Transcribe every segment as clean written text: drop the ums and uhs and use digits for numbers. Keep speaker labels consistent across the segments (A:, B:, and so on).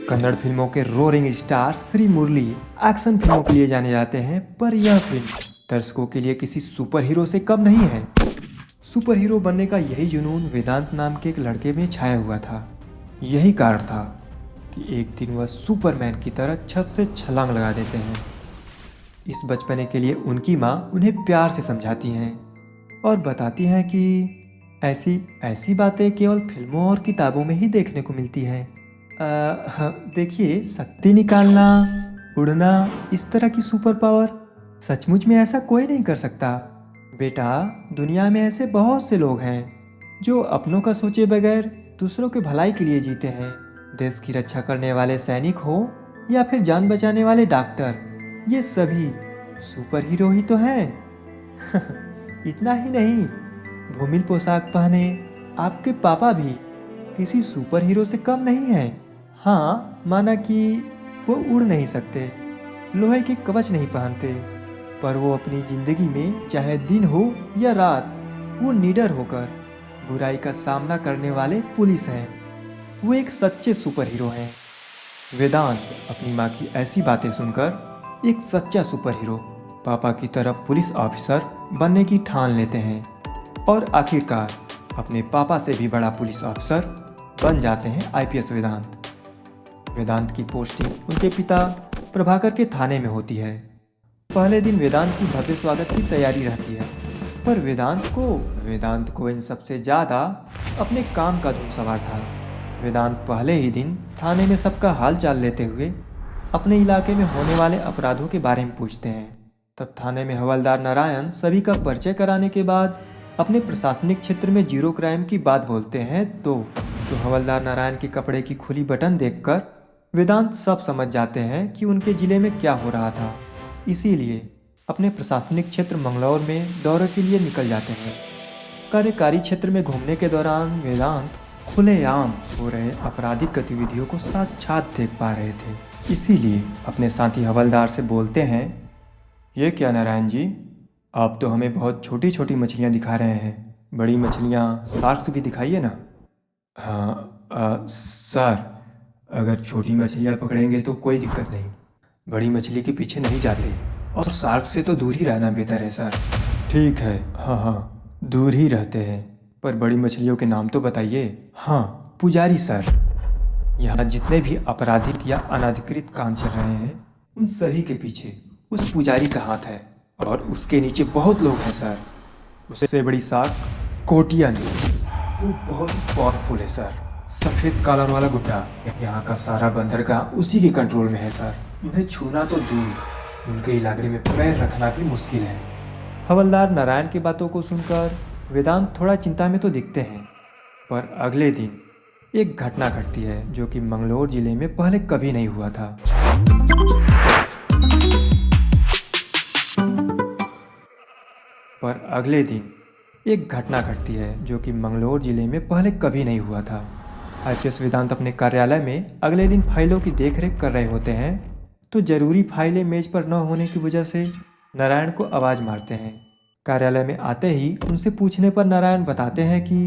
A: कन्नड़ फिल्मों के roaring star Shri मुरली action फिल्मों के लिए जाने जाते हैं, पर यह फिल्म दर्शकों के लिए किसी सुपर हीरो से कम नहीं है। सुपर हीरो बनने का यही जुनून वेदांत नाम के एक लड़के में छाया हुआ था। यही कारण था कि एक दिन वह सुपरमैन की तरह छत से छलांग लगा देते हैं। इस बचपने के लिए उनकी माँ उन्हें प्यार से समझाती हैं और बताती हैं कि ऐसी ऐसी बातें केवल फिल्मों और किताबों में ही देखने को मिलती हैं। हाँ, देखिए, शक्ति निकालना, उड़ना, इस तरह की सुपर पावर सचमुच में ऐसा कोई नहीं कर सकता। बेटा, दुनिया में ऐसे बहुत से लोग हैं जो अपनों का सोचे बगैर दूसरों के भलाई के लिए जीते हैं। देश की रक्षा करने वाले सैनिक हो या फिर जान बचाने वाले डॉक्टर, ये सभी सुपर हीरो ही तो हैं। इतना ही नहीं, धूमिल पोशाक पहने आपके पापा भी किसी सुपर हीरो से कम नहीं हैं। हाँ, माना कि वो उड़ नहीं सकते, लोहे के कवच नहीं पहनते, पर वो अपनी जिंदगी में चाहे दिन हो या रात, वो निडर होकर बुराई का सामना करने वाले पुलिस हैं। वो एक सच्चे सुपर हीरो हैं। वेदांत अपनी माँ की ऐसी बातें सुनकर एक सच्चा सुपर हीरो पापा की तरह पुलिस ऑफिसर बनने की ठान लेते हैं और आखिरकार अपने पापा से भी बड़ा पुलिस ऑफिसर बन जाते हैं आईपीएस वेदांत की पोस्टिंग उनके पिता प्रभाकर के थाने में होती है। पहले दिन वेदांत की भव्य स्वागत की तैयारी रहती है, पर वेदांत को इन सबसे ज़्यादा अपने काम का धुन सवार था। वेदांत पहले ही दिन थाने में सबका हाल चाल लेते हुए अपने इलाके में होने वाले अपराधों के बारे में पूछते हैं। तब थाने में हवलदार नारायण सभी का परिचय कराने के बाद अपने प्रशासनिक क्षेत्र में जीरो क्राइम की बात बोलते हैं तो हवलदार नारायण के कपड़े की खुली बटन देखकर वेदांत सब समझ जाते हैं कि उनके ज़िले में क्या हो रहा था। इसीलिए अपने प्रशासनिक क्षेत्र मंगलौर में दौरे के लिए निकल जाते हैं। कार्यकारी क्षेत्र में घूमने के दौरान वेदांत खुलेआम हो रहे आपराधिक गतिविधियों को साक्षात देख पा रहे थे। इसीलिए अपने साथी हवलदार से बोलते हैं, ये क्या नारायण जी, आप तो हमें बहुत छोटी छोटी मछलियाँ दिखा रहे हैं, बड़ी मछलियाँ शार्क्स भी दिखाइए ना। हाँ सर, अगर छोटी मछलियाँ पकड़ेंगे तो कोई दिक्कत नहीं, बड़ी मछली के पीछे नहीं जाते और शार्क से तो दूर ही रहना बेहतर है सर। ठीक है, हाँ, दूर ही रहते हैं, पर बड़ी मछलियों के नाम तो बताइए। हाँ पुजारी सर, यहाँ जितने भी आपराधिक या अनधिकृत काम चल रहे हैं उन सभी के पीछे उस पुजारी का हाथ है और उसके नीचे बहुत लोग हैं सर। उससे बड़ी शार्क कोटियन, वो बहुत पावरफुल है सर। सफ़ेद कॉलर वाला गुड्डा, यहाँ का सारा बंदरगाह उसी के कंट्रोल में है सर। उन्हें छूना तो दूर, उनके इलाके में पैर रखना भी मुश्किल है। हवलदार नारायण की बातों को सुनकर वेदांत थोड़ा चिंता में तो दिखते हैं, पर अगले दिन एक घटना घटती है जो कि मंगलौर जिले में पहले कभी नहीं हुआ था। आईपीएस वेदांत अपने कार्यालय में अगले दिन फाइलों की देखरेख कर रहे होते हैं तो जरूरी फाइलें मेज पर न होने की वजह से नारायण को आवाज़ मारते हैं। कार्यालय में आते ही उनसे पूछने पर नारायण बताते हैं कि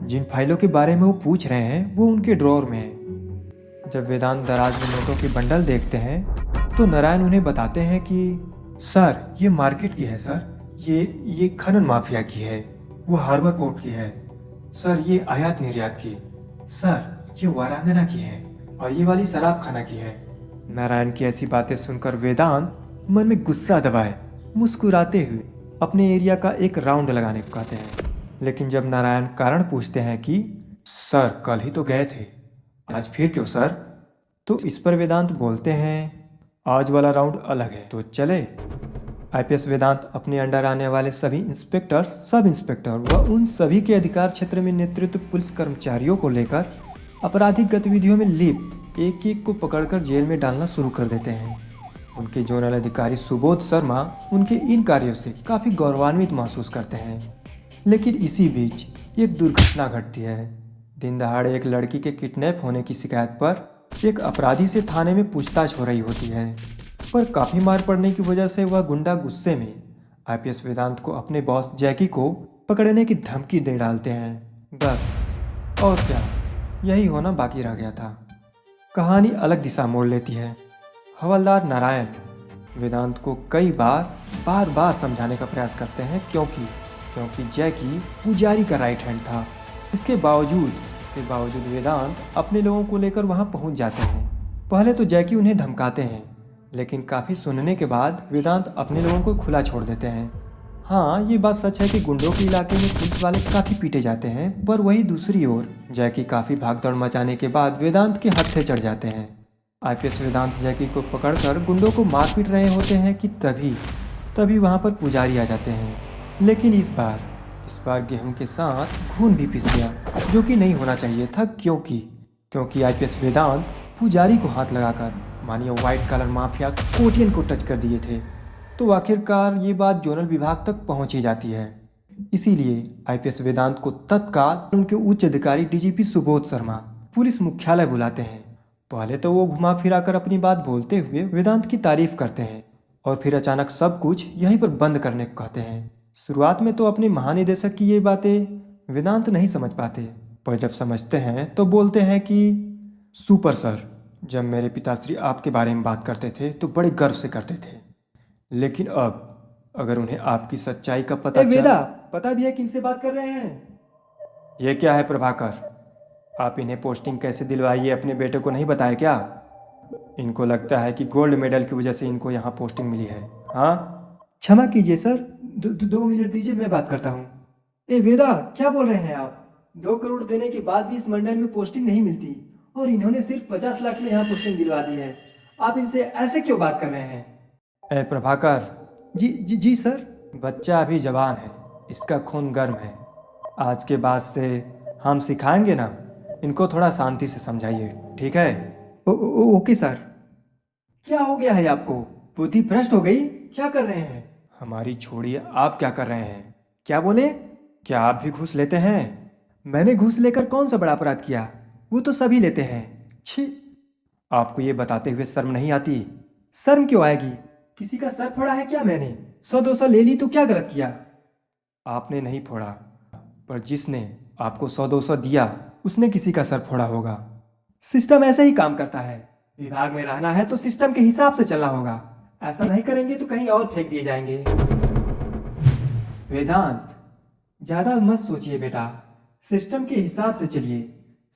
A: जिन फाइलों के बारे में वो पूछ रहे हैं वो उनके ड्रॉअर में है। जब वेदांत दराज में नोटों के बंडल देखते हैं तो नारायण उन्हें बताते हैं कि सर, ये मार्केट की है सर, ये खनन माफिया की है, वो हार्बर पोर्ट की है सर, ये आयात निर्यात की सर, ये वारांगना की है और ये वाली शराब खाना की है। नारायण की ऐसी बातें सुनकर वेदांत मन में गुस्सा दबाए मुस्कुराते हुए अपने एरिया का एक राउंड लगाने को कहते हैं। लेकिन जब नारायण कारण पूछते हैं कि सर कल ही तो गए थे, आज फिर क्यों सर, तो इस पर वेदांत बोलते हैं, आज वाला राउंड अलग है तो चले। आईपीएस वेदांत अपने अंडर आने वाले सभी इंस्पेक्टर, सब इंस्पेक्टर व उन सभी के अधिकार क्षेत्र में नेतृत्व पुलिस कर्मचारियों को लेकर आपराधिक गतिविधियों में लिप्त एक एक को पकड़कर जेल में डालना शुरू कर देते हैं। उनके जोनल अधिकारी सुबोध शर्मा उनके इन कार्यों से काफ़ी गौरवान्वित महसूस करते हैं। लेकिन इसी बीच एक दुर्घटना घटती है। दिन दहाड़े एक लड़की के किडनैप होने की शिकायत पर एक अपराधी से थाने में पूछताछ हो रही होती है, पर काफ़ी मार पड़ने की वजह से वह गुंडा गुस्से में आईपीएस वेदांत को अपने बॉस जैकी को पकड़ने की धमकी दे डालते हैं। बस और क्या, यही होना बाकी रह गया था। कहानी अलग दिशा मोड़ लेती है। हवलदार नारायण वेदांत को कई बार बार समझाने का प्रयास करते हैं क्योंकि जैकी पुजारी का राइट हैंड था। इसके बावजूद वेदांत अपने लोगों को लेकर वहां पहुंच जाते हैं। पहले तो जैकी उन्हें धमकाते हैं, लेकिन काफ़ी सुनने के बाद वेदांत अपने लोगों को खुला छोड़ देते हैं। हाँ, ये बात सच है कि गुंडों के इलाके में पुलिस वाले काफ़ी पीटे जाते हैं, पर वही दूसरी ओर जैकी काफ़ी भागदौड़ मचाने के बाद वेदांत के हत्थे चढ़ जाते हैं। आईपीएस वेदांत जैकी को पकड़कर गुंडों को मार पीट रहे होते हैं कि तभी वहाँ पर पुजारी आ जाते हैं। लेकिन इस बार गेहूं के साथ खून भी पिस गया, जो कि नहीं होना चाहिए था क्योंकि आईपीएस वेदांत पुजारी को हाथ लगाकर मानिए व्हाइट कलर माफिया कोटियन को टच कर दिए थे। तो आखिरकार ये बात जोनल विभाग तक पहुंच ही जाती है। इसीलिए आईपीएस वेदांत को तत्काल उनके उच्च अधिकारी डीजीपी सुबोध शर्मा पुलिस मुख्यालय बुलाते हैं। पहले तो वो घुमा फिरा कर अपनी बात बोलते हुए वेदांत की तारीफ करते हैं और फिर अचानक सब कुछ यहीं पर बंद करने को कहते हैं। शुरुआत में तो अपने महानिदेशक की ये बातें वेदांत नहीं समझ पाते, पर जब समझते हैं तो बोलते हैं कि सुपर सर, जब मेरे पिताश्री आपके बारे में बात करते थे तो बड़े गर्व से करते थे, लेकिन अब अगर उन्हें आपकी सच्चाई का पता पता भी है किनसे बात कर रहे हैं? ये क्या है प्रभाकर, आप इन्हें पोस्टिंग कैसे दिलवाई है अपने बेटे को नहीं बताया क्या? इनको लगता है कि गोल्ड मेडल की वजह से इनको यहाँ पोस्टिंग मिली है। हाँ, क्षमा कीजिए सर, 2 मिनट दीजिए, मैं बात करता हूँ। ए वेदा, क्या बोल रहे हैं आप? 2 करोड़ देने के बाद भी इस मंडल में पोस्टिंग नहीं मिलती और इन्होंने सिर्फ 50 लाख में यहाँ पोस्टिंग दिलवा दी है। आप इनसे ऐसे क्यों बात कर रहे हैं? ए प्रभाकर, जी सर। बच्चा अभी जवान है, इसका खून गर्म है। आज के बाद से हम सिखाएंगे ना, इनको थोड़ा शांति से समझाइए, ठीक है? Okay sir. क्या हो गया है आपको? बुद्धि भ्रष्ट हो गई? क्या कर रहे हैं? हमारी छोड़िए, आप क्या कर रहे हैं? क्या बोले? क्या आप भी घूस लेते हैं? मैंने घूस लेकर कौन सा बड़ा अपराध किया? वो तो सभी लेते हैं। छी, आपको ये बताते हुए शर्म नहीं आती? शर्म क्यों आएगी? किसी का सर फोड़ा है क्या मैंने? 100-200 ले ली तो क्या गलत किया? आपने नहीं फोड़ा, पर जिसने आपको 100-200 दिया उसने किसी का सर फोड़ा होगा। सिस्टम ऐसे ही काम करता है। विभाग में रहना है तो सिस्टम के हिसाब से चलना होगा। ऐसा नहीं करेंगे तो कहीं और फेंक दिए जाएंगे। वेदांत, ज्यादा मत सोचिए बेटा, सिस्टम के हिसाब से चलिए,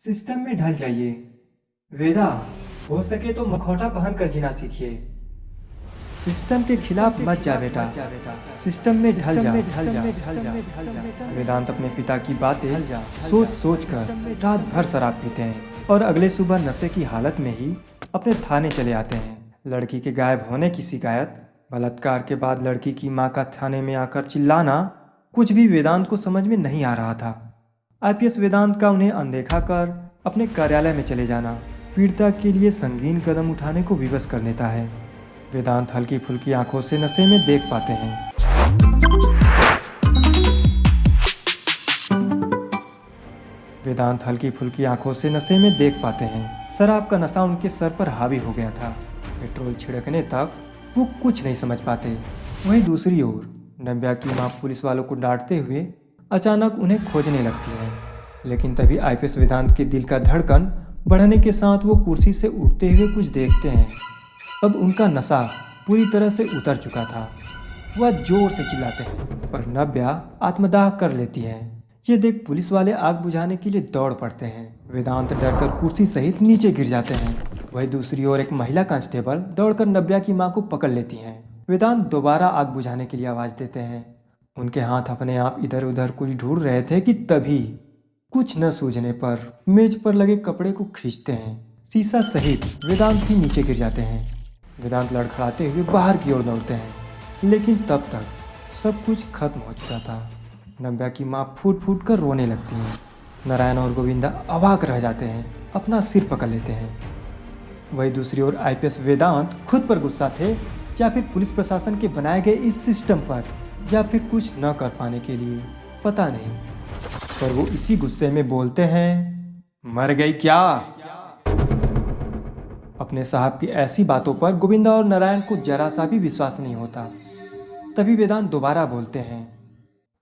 A: सिस्टम में ढल जाइए। वेदा, हो सके तो मुखौटा पहन कर जीना सीखिए। सिस्टम के खिलाफ मत जा बेटा, सिस्टम में ढल जा। वेदांत अपने पिता की बातें सोच कर रात भर शराब पीते हैं और अगले सुबह नशे की हालत में ही अपने थाने चले आते हैं। लड़की के गायब होने की शिकायत, बलात्कार के बाद लड़की की मां का थाने में आकर चिल्लाना, कुछ भी वेदांत को समझ में नहीं आ रहा था। आईपीएस वेदांत का उन्हें अनदेखा कर अपने कार्यालय में चले जाना पीड़िता के लिए संगीन कदम उठाने को विवश कर देता है। वेदांत हल्की फुल्की आंखों से नशे में देख पाते हैं। वेदांत हल्की फुल्की आंखों से नशे में देख पाते हैं। शराब का नशा उनके सर पर हावी हो गया था। पेट्रोल छिड़कने तक वो कुछ नहीं समझ पाते। वहीं दूसरी ओर नव्या की मां पुलिस वालों को डांटते हुए अचानक उन्हें खोजने लगती है। लेकिन तभी आईपीएस वेदांत के दिल का धड़कन बढ़ने के साथ वो कुर्सी से उठते हुए कुछ देखते हैं। अब उनका नशा पूरी तरह से उतर चुका था। वह जोर से चिल्लाते हैं, पर नव्या आत्मदाह कर लेती है। ये देख पुलिस वाले आग बुझाने के लिए दौड़ पड़ते हैं। वेदांत डरकर कुर्सी सहित नीचे गिर जाते हैं। वहीं दूसरी ओर एक महिला कांस्टेबल दौड़कर नव्या की मां को पकड़ लेती हैं। वेदांत दोबारा आग बुझाने के लिए आवाज देते हैं। उनके हाथ अपने आप इधर उधर कुछ ढूंढ रहे थे कि तभी कुछ न सूझने पर मेज पर लगे कपड़े को खींचते हैं। शीशा सहित वेदांत भी नीचे गिर जाते हैं। वेदांत लड़खड़ाते हुए बाहर की ओर दौड़ते हैं, लेकिन तब तक सब कुछ खत्म हो चुका था। नव्या की मां फूट फूट कर रोने लगती हैं। नारायण और गोविंदा अवाक रह जाते हैं, अपना सिर पकड़ लेते हैं। वही दूसरी ओर आईपीएस वेदांत खुद पर गुस्सा थे, या फिर पुलिस प्रशासन के बनाए गए इस सिस्टम पर, या फिर कुछ न कर पाने के लिए, पता नहीं। पर वो इसी गुस्से में बोलते हैं, मर गई क्या? अपने साहब की ऐसी बातों पर गोविंदा और नारायण को जरा सा भी विश्वास नहीं होता। तभी वेदांत दोबारा बोलते हैं,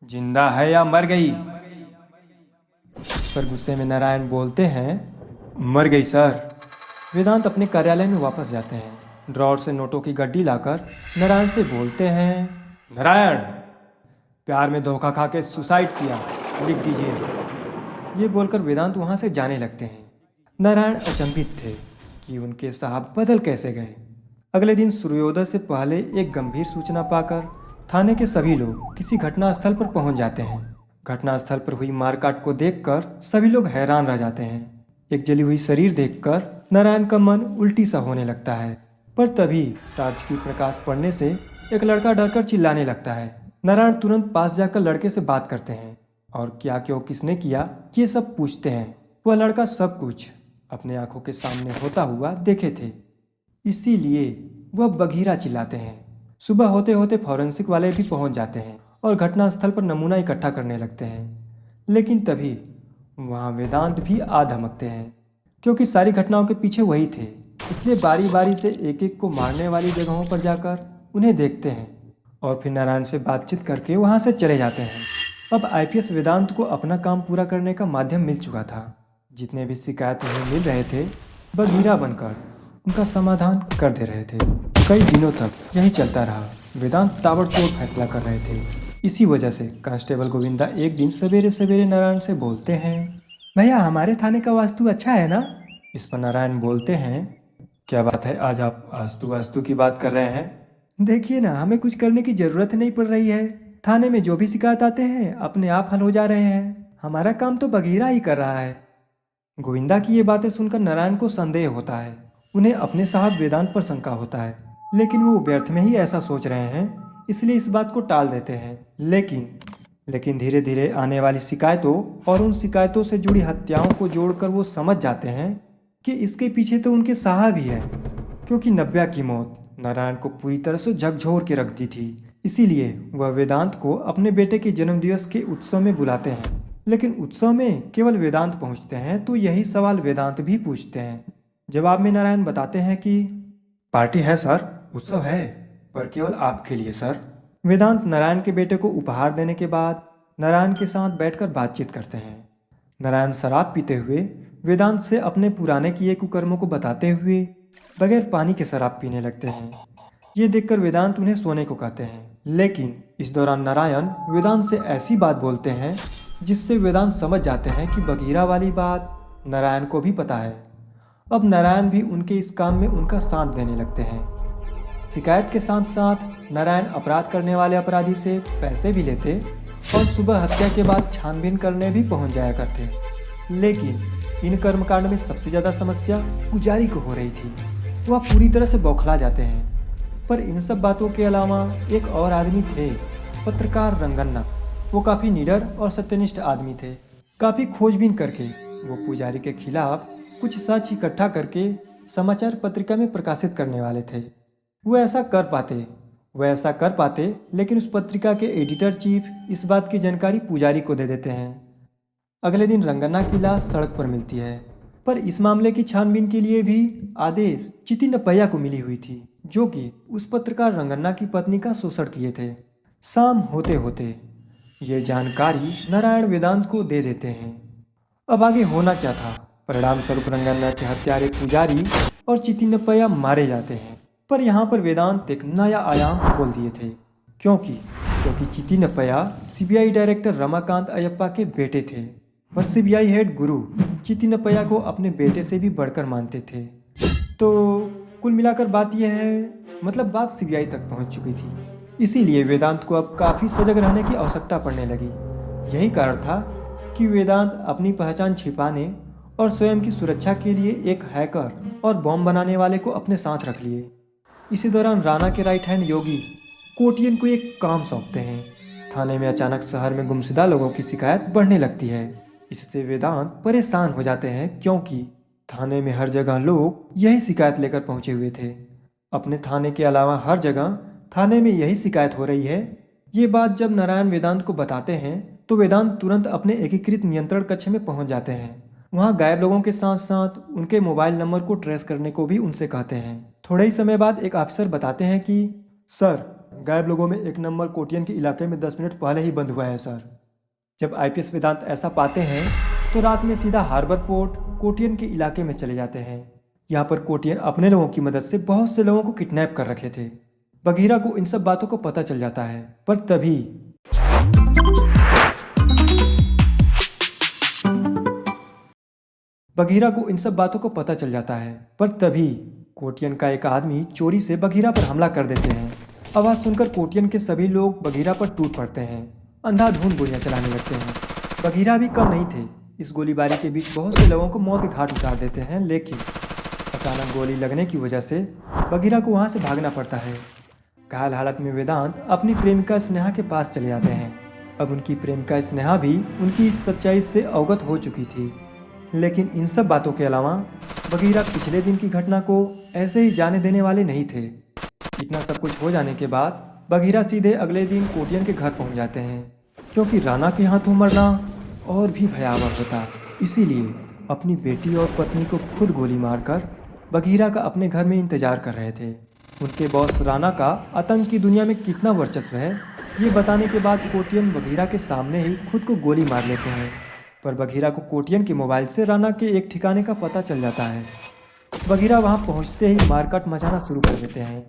A: जिंदा है या मर गई? पर गुस्से में नारायण बोलते हैं, मर गई सर। वेदांत अपने कार्यालय में वापस जाते हैं। ड्रॉर से नोटों की गड्डी लाकर नारायण से बोलते हैं, नारायण, प्यार में धोखा खा के सुसाइड किया, लिख दीजिए। ये बोलकर वेदांत वहाँ से जाने लगते हैं। नारायण अचंभित थे कि उनके साहब बदल कैसे गए। अगले दिन सूर्योदय से पहले एक गंभीर सूचना पाकर थाने के सभी लोग किसी घटनास्थल पर पहुंच जाते हैं। घटनास्थल पर हुई मारकाट को देखकर सभी लोग हैरान रह जाते हैं। एक जली हुई शरीर देखकर नारायण का मन उल्टी सा होने लगता है। पर तभी टॉर्च की प्रकाश पड़ने से एक लड़का डरकर चिल्लाने लगता है। नारायण तुरंत पास जाकर लड़के से बात करते हैं और क्या क्यों किसने किया ये सब पूछते हैं। वह लड़का सब कुछ अपने आंखों के सामने होता हुआ देखे थे, इसीलिए वह बघीरा चिल्लाते हैं। सुबह होते होते फॉरेंसिक वाले भी पहुंच जाते हैं और घटनास्थल पर नमूना इकट्ठा करने लगते हैं। लेकिन तभी वहां वेदांत भी आ धमकते हैं, क्योंकि सारी घटनाओं के पीछे वही थे। इसलिए बारी बारी से एक एक को मारने वाली जगहों पर जाकर उन्हें देखते हैं और फिर नारायण से बातचीत करके वहां से चले जाते हैं। अब आईपीएस वेदांत को अपना काम पूरा करने का माध्यम मिल चुका था। जितने भी शिकायत उन्हें मिल रहे थे बघीरा बनकर उनका समाधान कर दे रहे थे। कई दिनों तक यही चलता रहा। वेदांत ताबड़तोड़ फैसला कर रहे थे। इसी वजह से कांस्टेबल गोविंदा एक दिन सवेरे सवेरे नारायण से बोलते हैं, भैया हमारे थाने का वास्तु अच्छा है ना? इस पर नारायण बोलते हैं, क्या बात है, आज आप वास्तु वास्तु की बात कर रहे हैं? देखिए ना, हमें कुछ करने की जरूरत नहीं पड़ रही है। थाने में जो भी शिकायत आते हैं अपने आप हल हो जा रहे हैं। हमारा काम तो बघीरा ही कर रहा है। गोविंदा की ये बातें सुनकर नारायण को संदेह होता है। उन्हें अपने साहब वेदांत पर शंका होता है, लेकिन वो व्यर्थ में ही ऐसा सोच रहे हैं, इसलिए इस बात को टाल देते हैं। लेकिन धीरे धीरे आने वाली शिकायतों और उन शिकायतों से जुड़ी हत्याओं को जोड़कर वो समझ जाते हैं कि इसके पीछे तो उनके साहब ही है, क्योंकि नव्या की मौत नारायण को पूरी तरह से झकझोर के रख दी थी। इसीलिए वह वेदांत को अपने बेटे के जन्मदिवस के उत्सव में बुलाते हैं। लेकिन उत्सव में केवल वेदांत पहुंचते हैं तो यही सवाल वेदांत भी पूछते हैं। जवाब में नारायण बताते हैं कि पार्टी है सर, उत्सव है, पर केवल आपके लिए सर। वेदांत नारायण के बेटे को उपहार देने के बाद नारायण के साथ बैठकर बातचीत करते हैं। नारायण शराब पीते हुए वेदांत से अपने पुराने किए कुकर्मों को बताते हुए बगैर पानी के शराब पीने लगते हैं। ये देखकर वेदांत उन्हें सोने को कहते हैं, लेकिन इस दौरान नारायण वेदांत से ऐसी बात बोलते हैं जिससे वेदांत समझ जाते हैं कि बघीरा वाली बात नारायण को भी पता है। अब नारायण भी उनके इस काम में उनका साथ देने लगते हैं। शिकायत के साथ साथ नारायण अपराध करने वाले अपराधी से पैसे भी लेते और सुबह हत्या के बाद छानबीन करने भी पहुंच जाया करते। लेकिन इन कर्मकांड में सबसे ज़्यादा समस्या पुजारी को हो रही थी। वह पूरी तरह से बौखला जाते हैं। पर इन सब बातों के अलावा एक और आदमी थे, पत्रकार रंगन्ना। वो काफ़ी निडर और सत्यनिष्ठ आदमी थे। काफ़ी खोजबीन करके वो पुजारी के खिलाफ कुछ सच इकट्ठा करके समाचार पत्रिका में प्रकाशित करने वाले थे। वो ऐसा कर पाते, लेकिन उस पत्रिका के एडिटर चीफ इस बात की जानकारी पुजारी को दे देते हैं। अगले दिन रंगन्ना की लाश सड़क पर मिलती है, पर इस मामले की छानबीन के लिए भी आदेश चितिनपैया को मिली हुई थी, जो कि उस पत्रकार रंगन्ना की पत्नी का शोषण किए थे। शाम होते होते ये जानकारी नारायण वेदांत को दे देते हैं। अब आगे होना क्या था? परिणाम स्वरूप रंगन्ना के हत्यारे पुजारी और चितिनपैया मारे जाते हैं। पर यहाँ पर वेदांत एक नया आयाम खोल दिए थे, क्योंकि चितिनपैया सीबीआई डायरेक्टर रमाकांत अयप्पा के बेटे थे। पर सीबीआई हेड गुरु चितिनपैया को अपने बेटे से भी बढ़कर मानते थे। तो कुल मिलाकर बात यह है, मतलब बात सीबीआई तक पहुंच चुकी थी। इसीलिए वेदांत को अब काफ़ी सजग रहने की आवश्यकता पड़ने लगी। यही कारण था कि वेदांत अपनी पहचान छिपाने और स्वयं की सुरक्षा के लिए एक हैकर और बॉम्ब बनाने वाले को अपने साथ रख लिए। इसी दौरान राणा के राइट हैंड योगी कोटियन को एक काम सौंपते हैं। थाने में अचानक शहर में गुमशुदा लोगों की शिकायत बढ़ने लगती है। इससे वेदांत परेशान हो जाते हैं, क्योंकि थाने में हर जगह लोग यही शिकायत लेकर पहुंचे हुए थे। अपने थाने के अलावा हर जगह थाने में यही शिकायत हो रही है। ये बात जब नारायण वेदांत को बताते हैं तो वेदांत तुरंत अपने एकीकृत नियंत्रण कक्ष में पहुंच जाते हैं। वहां गायब लोगों के साथ साथ उनके मोबाइल नंबर को ट्रेस करने को भी उनसे कहते हैं। थोड़े ही समय बाद एक ऑफिसर बताते हैं कि सर, गायब लोगों में एक नंबर कोटियन के इलाके में 10 मिनट पहले ही बंद हुआ है सर। जब आईपीएस वेदांत ऐसा पाते हैं तो रात में सीधा हार्बर पोर्ट कोटियन के इलाके में चले जाते हैं। यहाँ पर कोटियन अपने लोगों की मदद से बहुत से लोगों को किडनैप कर रखे थे। बघीरा को इन सब बातों को पता चल जाता है, पर तभी कोटियन का एक आदमी चोरी से बघीरा पर हमला कर देते हैं। आवाज सुनकर कोटियन के सभी लोग बघीरा पर टूट पड़ते हैं, अंधाधुंध गोलियां चलाने लगते हैं। बघीरा भी कम नहीं थे, इस गोलीबारी के बीच बहुत से लोगों को मौत के घाट उतार देते हैं, लेकिन अचानक गोली लगने की वजह से बघीरा को वहां से भागना पड़ता है। घायल हालत में वेदांत अपनी प्रेमिका स्नेहा के पास चले जाते हैं। अब उनकी प्रेमिका स्नेहा भी उनकी इस सच्चाई से अवगत हो चुकी थी, लेकिन इन सब बातों के अलावा बघीरा पिछले दिन की घटना को ऐसे ही जाने देने वाले नहीं थे। इतना सब कुछ हो जाने के बाद बघीरा सीधे अगले दिन कोटियन के घर पहुंच जाते हैं, क्योंकि राणा के हाथों मरना और भी भयावह होता। इसीलिए अपनी बेटी और पत्नी को खुद गोली मारकर बघीरा का अपने घर में इंतजार कर रहे थे। उनके बॉस राणा का आतंक की दुनिया में कितना वर्चस्व है, ये बताने के बाद कोटियन बघीरा के सामने ही खुद को गोली मार लेते हैं। पर बघीरा को कोटियन के मोबाइल से राणा के एक ठिकाने का पता चल जाता है। बघीरा वहां पहुंचते ही मारकाट मचाना शुरू कर देते हैं।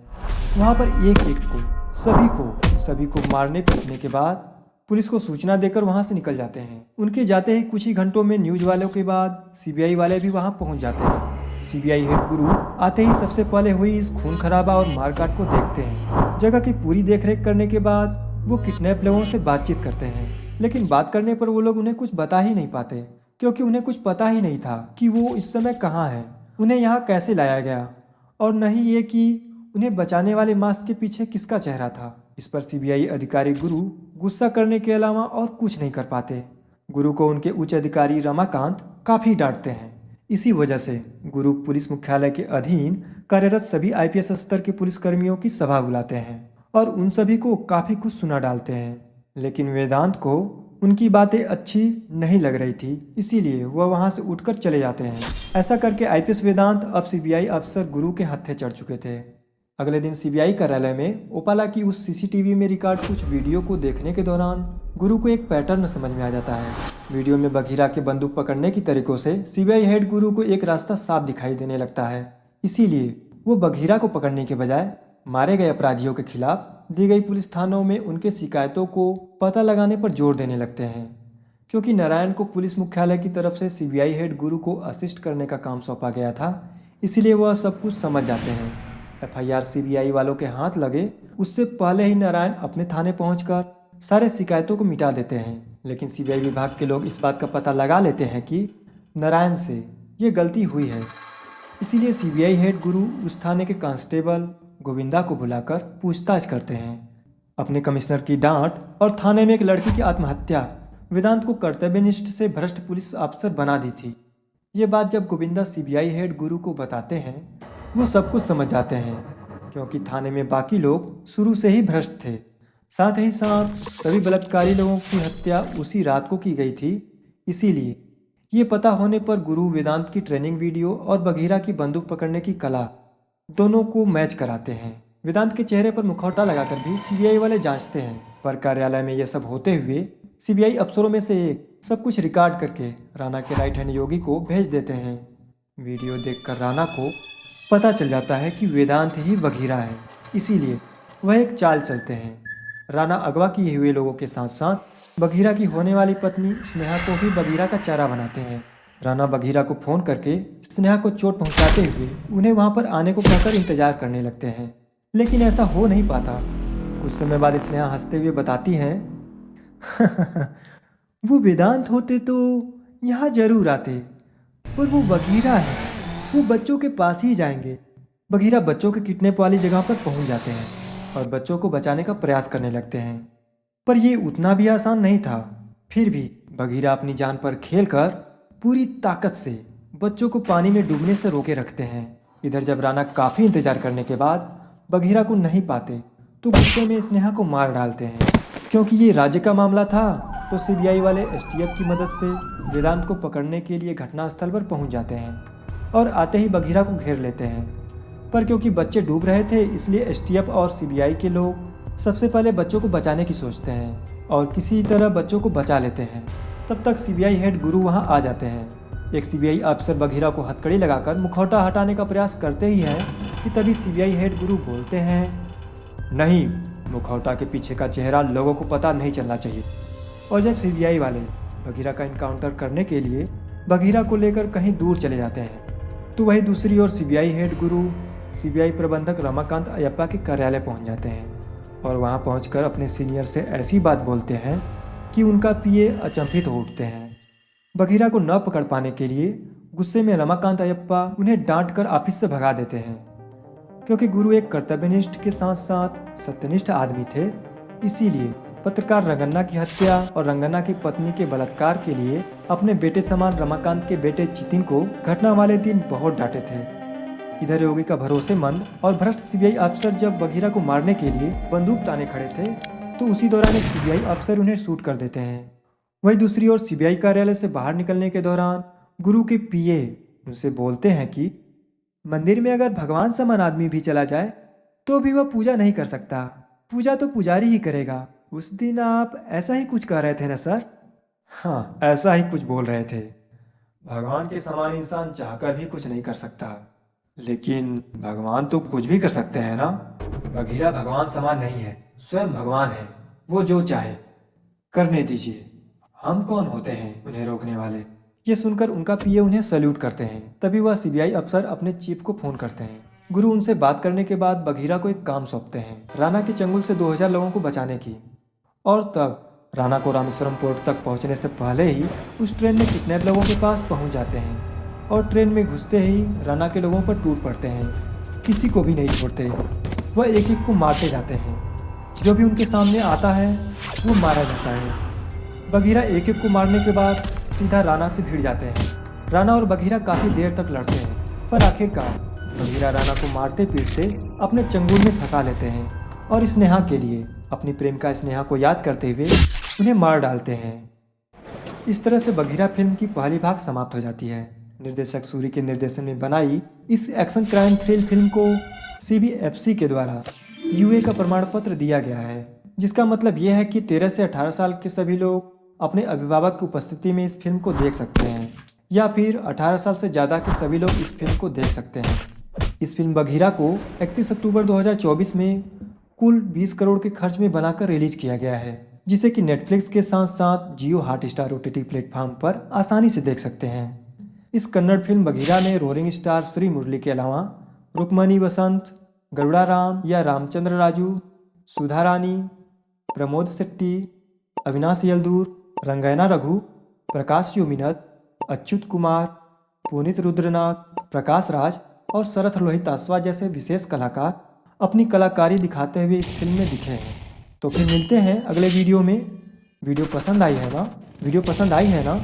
A: वहां पर एक एक को सभी को मारने पीटने के बाद पुलिस को सूचना देकर वहां से निकल जाते हैं। उनके जाते ही कुछ ही घंटों में न्यूज वालों के बाद सीबीआई वाले भी वहां पहुंच जाते हैं। सीबीआई हेड गुरु आते ही सबसे पहले हुई इस खून खराबा और मारकाट को देखते हैं। जगह की पूरी देखरेख करने के बाद वो किडनैप लोगों से बातचीत करते हैं, लेकिन बात करने पर वो लोग उन्हें कुछ बता ही नहीं पाते, क्योंकि उन्हें कुछ पता ही नहीं था कि वो इस समय कहाँ है, उन्हें यहाँ कैसे लाया गया, और न ही ये कि उन्हें बचाने वाले मास्क के पीछे किसका चेहरा था। इस पर सीबीआई अधिकारी गुरु गुस्सा करने के अलावा और कुछ नहीं कर पाते। गुरु को उनके उच्च अधिकारी रमाकांत काफी डांटते हैं। इसी वजह से गुरु पुलिस मुख्यालय के अधीन कार्यरत सभी आईपीएस स्तर के पुलिस कर्मियों की सभा बुलाते हैं और उन सभी को काफी कुछ सुना डालते हैं। लेकिन वेदांत को उनकी बातें अच्छी नहीं लग रही थी, इसीलिए वह वहां से उठकर चले जाते हैं। ऐसा करके आईपीएस वेदांत अब सीबीआई अफसर गुरु के हत्थे चढ़ चुके थे। अगले दिन सीबीआई कार्यालय में ओपाला की उस सीसीटीवी में रिकॉर्ड कुछ वीडियो को देखने के दौरान गुरु को एक पैटर्न समझ में आ जाता है। वीडियो में बघीरा के बंदूक पकड़ने की तरीकों से सीबीआई हेड गुरु को एक रास्ता साफ दिखाई देने लगता है। इसीलिए वो बघीरा को पकड़ने के बजाय मारे गए अपराधियों के खिलाफ दी गई पुलिस थानों में उनके शिकायतों को पता लगाने पर जोर देने लगते हैं। क्योंकि नारायण को पुलिस मुख्यालय की तरफ से सीबीआई हेड गुरु को असिस्ट करने का काम सौंपा गया था, इसलिए वह सब कुछ समझ जाते हैं। एफआईआर सीबीआई वालों के हाथ लगे उससे पहले ही नारायण अपने थाने पहुंचकर सारे शिकायतों को मिटा देते हैं। लेकिन सीबीआई विभाग के लोग इस बात का पता लगा लेते हैं कि नारायण से ये गलती हुई है, इसीलिए सीबीआई हेड गुरु उस थाने के कांस्टेबल गोविंदा को बुलाकर पूछताछ करते हैं। अपने कमिश्नर की डांट और थाने में एक लड़की की आत्महत्या वेदांत को कर्तव्यनिष्ठ से भ्रष्ट पुलिस अफसर बना दी थी। ये बात जब गोविंदा सीबीआई हेड गुरु को बताते हैं, वो सब कुछ समझ जाते हैं, क्योंकि थाने में बाकी लोग शुरू से ही भ्रष्ट थे। साथ ही साथ सभी बलात्कारी लोगों की हत्या उसी रात को की गई थी। इसीलिए ये पता होने पर गुरु वेदांत की ट्रेनिंग वीडियो और बघीरा की बंदूक पकड़ने की कला दोनों को मैच कराते हैं। वेदांत के चेहरे पर मुखौटा लगाकर भी सीबीआई वाले जांचते हैं, पर कार्यालय में यह सब होते हुए सीबीआई अफसरों में से एक सब कुछ रिकॉर्ड करके राणा के राइट हैंड योगी को भेज देते हैं। वीडियो देखकर राणा को पता चल जाता है कि वेदांत ही बघीरा है, इसीलिए वह एक चाल चलते हैं। राणा अगवा किए हुए लोगों के साथ साथ बघीरा की होने वाली पत्नी स्नेहा को भी बघीरा का चारा बनाते हैं। राणा बघीरा को फोन करके स्नेहा को चोट पहुंचाते हुए उन्हें वहां पर आने को कहकर इंतजार करने लगते हैं, लेकिन ऐसा हो नहीं पाता। कुछ समय बाद स्नेहा हंसते हुए बताती हैं वो वेदांत होते तो यहाँ जरूर आते, पर वो बघीरा है, वो बच्चों के पास ही जाएंगे। बघीरा बच्चों के किडनैप वाली जगह पर पहुंच जाते हैं और बच्चों को बचाने का प्रयास करने लगते हैं, पर यह उतना भी आसान नहीं था। फिर भी बघीरा अपनी जान पर खेलकर पूरी ताकत से बच्चों को पानी में डूबने से रोके रखते हैं। इधर जब राणा काफ़ी इंतजार करने के बाद बघीरा को नहीं पाते तो गुस्से में स्नेहा को मार डालते हैं। क्योंकि ये राज्य का मामला था तो सीबीआई वाले एसटीएफ की मदद से वेदांत को पकड़ने के लिए घटनास्थल पर पहुंच जाते हैं और आते ही बघीरा को घेर लेते हैं। पर क्योंकि बच्चे डूब रहे थे, इसलिए एसटीएफ और सीबीआई के लोग सबसे पहले बच्चों को बचाने की सोचते हैं और किसी तरह बच्चों को बचा लेते हैं। तब तक सीबीआई हेड गुरु वहां आ जाते हैं। एक सीबीआई अफसर बघीरा को हथकड़ी लगाकर मुखौटा हटाने का प्रयास करते ही है कि तभी सीबीआई हेड गुरु बोलते हैं, नहीं, मुखौटा के पीछे का चेहरा लोगों को पता नहीं चलना चाहिए। और जब सीबीआई वाले बघीरा का इनकाउंटर करने के लिए बघीरा को लेकर कहीं दूर चले जाते हैं तो वहीं दूसरी ओर सीबीआई हेड गुरु सीबीआई प्रबंधक रमाकांत अयप्पा के कार्यालय पहुंच जाते हैं और वहां पहुंचकर अपने सीनियर से ऐसी बात बोलते हैं कि उनका पीए अचंभित हो उठते हैं। बघीरा को न पकड़ पाने के लिए गुस्से में रमाकांत अयप्पा उन्हें डांटकर ऑफिस से भगा देते हैं। क्योंकि गुरु एक कर्तव्यनिष्ठ के साथ साथ सत्यनिष्ठ आदमी थे, इसीलिए पत्रकार रंगन्ना की हत्या और रंगन्ना की पत्नी के बलात्कार के लिए अपने बेटे समान रमाकांत के बेटे चितिन को घटना वाले दिन बहुत डांटे थे। इधर योगी का भरोसेमंद और भ्रष्ट सीबीआई अफसर जब बघीरा को मारने के लिए बंदूक ताने खड़े थे तो उसी दौरान एक सीबीआई अफसर उन्हें शूट कर देते हैं। वहीं दूसरी ओर सीबीआई कार्यालय से बाहर निकलने के दौरान गुरु के पीए उनसे बोलते हैं कि मंदिर में अगर भगवान समान आदमी भी चला जाए तो भी वह पूजा नहीं कर सकता, पूजा तो पुजारी ही करेगा। उस दिन आप ऐसा ही कुछ कह रहे थे ना सर? हाँ, ऐसा ही कुछ बोल रहे थे। भगवान के समान इंसान चाहकर भी कुछ नहीं कर सकता, लेकिन भगवान तो कुछ भी कर सकते हैं ना। बघीरा भगवान समान नहीं है, स्वयं भगवान है, वो जो चाहे करने दीजिए, हम कौन होते हैं उन्हें रोकने वाले। ये सुनकर उनका पीए उन्हें सैल्यूट करते हैं। तभी वह सीबीआई अफसर अपने चीफ को फोन करते हैं। गुरु उनसे बात करने के बाद बघीरा को एक काम सौंपते हैं, राणा के चंगुल से 2000 लोगों को बचाने की। और तब राणा को रामेश्वरम पोर्ट तक पहुंचने से पहले ही उस ट्रेन में किडनैप लोगों के पास पहुंच जाते हैं और ट्रेन में घुसते ही राणा के लोगों पर टूट पड़ते हैं, किसी को भी नहीं छोड़ते। वह एक एक को मारते जाते हैं, जो भी उनके सामने आता है वो मारा जाता है। बघीरा एक एक को मारने के बाद सीधा राणा से भिड़ जाते हैं। राणा और बघीरा काफ़ी देर तक लड़ते हैं, पर आखिरकार बघीरा राणा को मारते पीटते अपने चंगुल में फंसा लेते हैं और स्नेहा के लिए अपनी प्रेमिका स्नेहा को याद करते हुए उन्हें मार डालते हैं। इस तरह से बघीरा फिल्म की पहली भाग समाप्त हो जाती है। निर्देशक सूरी के निर्देशन में बनाई इस एक्शन क्राइम थ्रिल फिल्म को सीबीएफसी के द्वारा यूए का प्रमाण पत्र दिया गया है, जिसका मतलब यह है कि 13 से 18 साल के सभी लोग अपने अभिभावक की उपस्थिति में इस फिल्म को देख सकते हैं, या फिर 18 साल से ज़्यादा के सभी लोग इस फिल्म को देख सकते हैं। इस फिल्म बघीरा को 31 अक्टूबर 2024 में कुल 20 करोड़ के खर्च में बनाकर रिलीज किया गया है, जिसे कि नेटफ्लिक्स के साथ साथ जियो हॉटस्टार ओटीटी प्लेटफॉर्म पर आसानी से देख सकते हैं। इस कन्नड़ फिल्म बघीरा में रोलिंग स्टार श्री मुरली के अलावा रुक्मणी वसंत, गरुड़ा राम या रामचंद्र राजू, सुधा रानी, प्रमोद शेट्टी, अविनाश यल्दूर, रंगैना रघु, प्रकाश योमिनत, अच्युत कुमार, पुनीत रुद्रनाथ, प्रकाश राज और शरथ लोहितास्वा जैसे विशेष कलाकार अपनी कलाकारी दिखाते हुए इस फिल्म में दिखे हैं। तो फिर मिलते हैं अगले वीडियो में। वीडियो पसंद आई है ना? वीडियो पसंद आई है ना?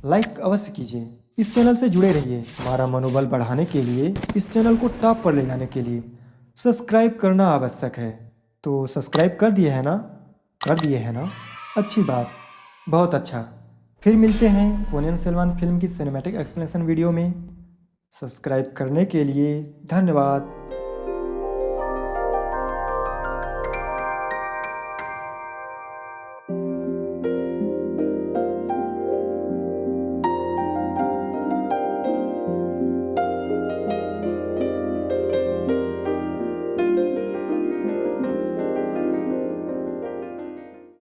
A: लाइक अवश्य कीजिए। इस चैनल से जुड़े रहिए। हमारा मनोबल बढ़ाने के लिए, इस चैनल को टॉप पर ले जाने के लिए सब्सक्राइब करना आवश्यक है। तो सब्सक्राइब कर दिए है ना? कर दिए है ना? अच्छी बात, बहुत अच्छा। फिर मिलते हैं पोन्नियिन सेल्वन फिल्म की सिनेमैटिक एक्सप्लेनेशन वीडियो में। सब्सक्राइब करने के लिए धन्यवाद।